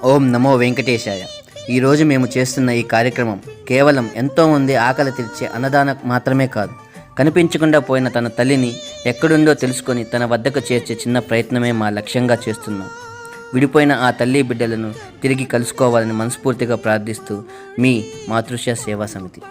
ఓం నమో వెంకటేశాయ. ఈరోజు మేము చేస్తున్న ఈ కార్యక్రమం కేవలం ఎంతోమంది ఆకలి తీర్చే అన్నదానం మాత్రమే కాదు, కనిపించకుండా పోయిన తన తల్లిని ఎక్కడుందో తెలుసుకొని తన వద్దకు చేర్చే చిన్న ప్రయత్నమే మా లక్ష్యంగా చేస్తున్నాం. విడిపోయిన ఆ తల్లి బిడ్డలను తిరిగి కలుసుకోవాలని మనస్ఫూర్తిగా ప్రార్థిస్తూ మీ మాతృశ్య సేవా సమితి.